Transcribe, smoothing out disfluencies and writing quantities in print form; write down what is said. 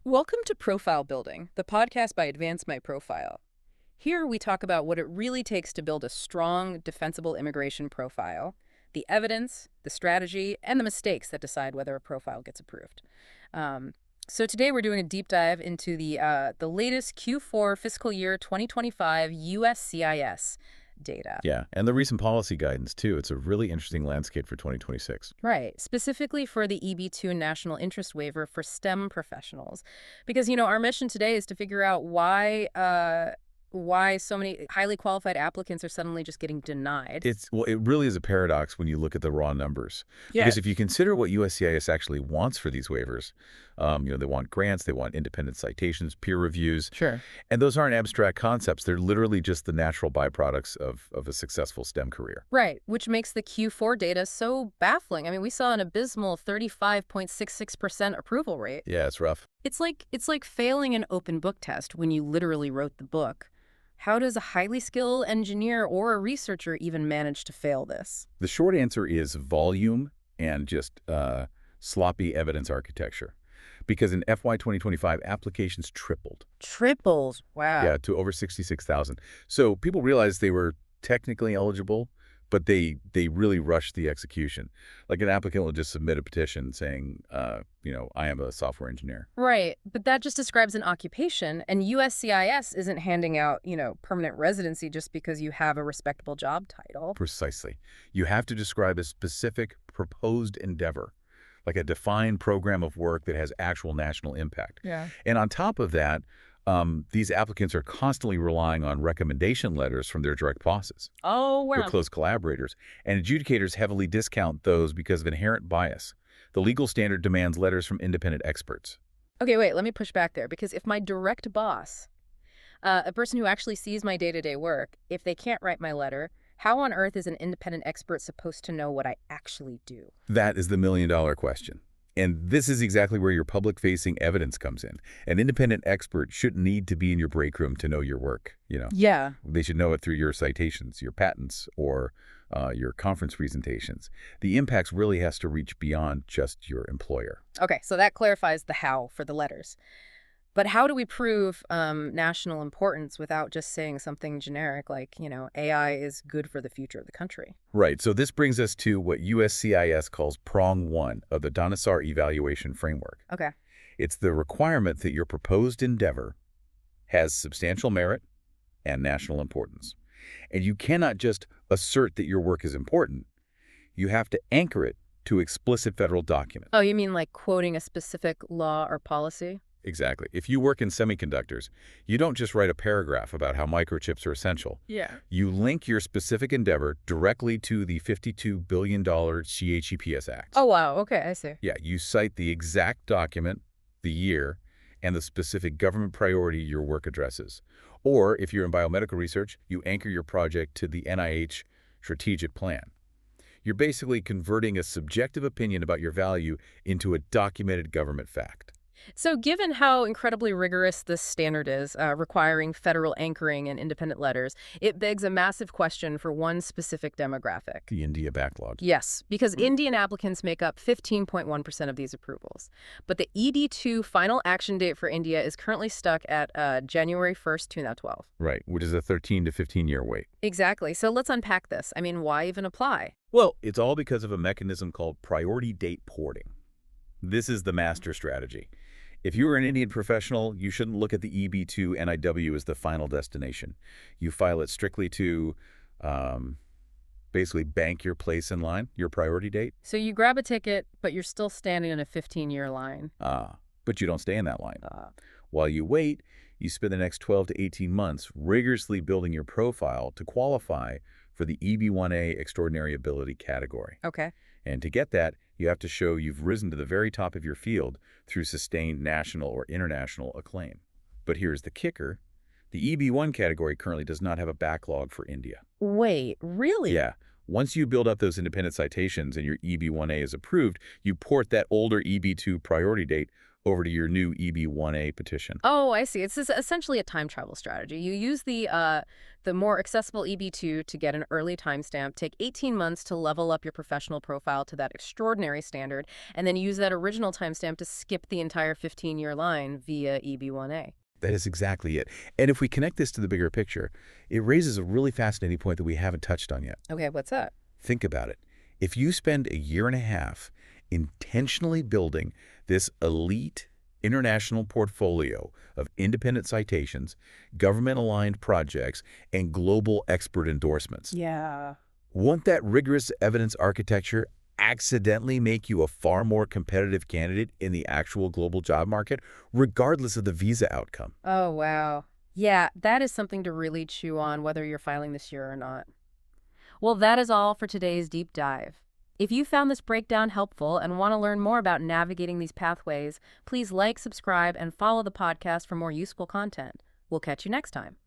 Welcome to Profile Building, the podcast by Advance My Profile. Here we talk about what it really takes to build a strong, defensible immigration profile, the evidence, the strategy, and the mistakes that decide whether a profile gets approved. So today we're doing a deep dive into the latest Q4 fiscal year 2025 USCIS data. Yeah, and the recent policy guidance, too. It's a really interesting landscape for 2026. Right, specifically for the EB-2 national interest waiver for STEM professionals. Because, our mission today is to figure out why so many highly qualified applicants are suddenly just getting denied. Well, it really is a paradox when you look at the raw numbers. Yeah. Because if you consider what USCIS actually wants for these waivers, they want grants, they want independent citations, peer reviews. Sure. And those aren't abstract concepts. They're literally just the natural byproducts of a successful STEM career. Right, which makes the Q4 data so baffling. I mean, we saw an abysmal 35.66% approval rate. Yeah, it's rough. It's like failing an open book test when you literally wrote the book. How does a highly skilled engineer or a researcher even manage to fail this? The short answer is volume and just sloppy evidence architecture. Because in FY 2025, applications tripled. Triples. Wow. Yeah, to over 66,000. So people realized they were technically eligible, but they really rushed the execution. Like an applicant will just submit a petition saying, I am a software engineer. Right, but that just describes an occupation, and USCIS isn't handing out, permanent residency just because you have a respectable job title. Precisely. You have to describe a specific proposed endeavor, like a defined program of work that has actual national impact. Yeah. And on top of that, these applicants are constantly relying on recommendation letters from their direct bosses. Oh, wow. Their close collaborators. And adjudicators heavily discount those because of inherent bias. The legal standard demands letters from independent experts. Okay, wait, let me push back there, because if my direct boss, a person who actually sees my day-to-day work, if they can't write my letter, how on earth is an independent expert supposed to know what I actually do? That is the million-dollar question. And this is exactly where your public-facing evidence comes in. An independent expert shouldn't need to be in your break room to know your work, Yeah. They should know it through your citations, your patents, or your conference presentations. The impact really has to reach beyond just your employer. Okay, so that clarifies the how for the letters. But how do we prove national importance without just saying something generic like, AI is good for the future of the country? Right. So this brings us to what USCIS calls prong 1 of the Dinosaur evaluation framework. Okay. It's the requirement that your proposed endeavor has substantial merit and national importance. And you cannot just assert that your work is important. You have to anchor it to explicit federal document. Oh, you mean like quoting a specific law or policy? Exactly. If you work in semiconductors, you don't just write a paragraph about how microchips are essential. Yeah. You link your specific endeavor directly to the $52 billion CHEPS Act. Oh, wow. Okay, I see. Yeah, you cite the exact document, the year, and the specific government priority your work addresses. Or if you're in biomedical research, you anchor your project to the NIH Strategic Plan. You're basically converting a subjective opinion about your value into a documented government fact. So given how incredibly rigorous this standard is, requiring federal anchoring and independent letters, it begs a massive question for one specific demographic. The India backlog. Yes, because Indian applicants make up 15.1% of these approvals. But the EB-2 final action date for India is currently stuck at January 1st, 2012. Right, which is a 13 to 15-year wait. Exactly. So let's unpack this. I mean, why even apply? Well, it's all because of a mechanism called priority date porting. This is the master strategy. If you are an Indian professional, you shouldn't look at the EB-2 NIW as the final destination. You file it strictly to basically bank your place in line, your priority date. So you grab a ticket, but you're still standing in a 15-year line. But you don't stay in that line. While you wait, you spend the next 12 to 18 months rigorously building your profile to qualify for the EB-1A Extraordinary Ability category. Okay. And to get that, you have to show you've risen to the very top of your field through sustained national or international acclaim. But here's the kicker. The EB-1 category currently does not have a backlog for India. Wait, really? Yeah. Once you build up those independent citations and your EB-1A is approved, you port that older EB-2 priority date over to your new EB-1A petition. Oh, I see. It's essentially a time travel strategy. You use the more accessible EB-2 to get an early timestamp, take 18 months to level up your professional profile to that extraordinary standard, and then use that original timestamp to skip the entire 15-year line via EB-1A. That is exactly it. And if we connect this to the bigger picture, it raises a really fascinating point that we haven't touched on yet. Okay, what's that? Think about it. If you spend a year and a half intentionally building this elite international portfolio of independent citations, government-aligned projects, and global expert endorsements, Yeah. won't that rigorous evidence architecture accidentally make you a far more competitive candidate in the actual global job market, regardless of the visa outcome? Oh, wow. Yeah, that is something to really chew on, whether you're filing this year or not. Well, that is all for today's deep dive. If you found this breakdown helpful and want to learn more about navigating these pathways, please like, subscribe, and follow the podcast for more useful content. We'll catch you next time.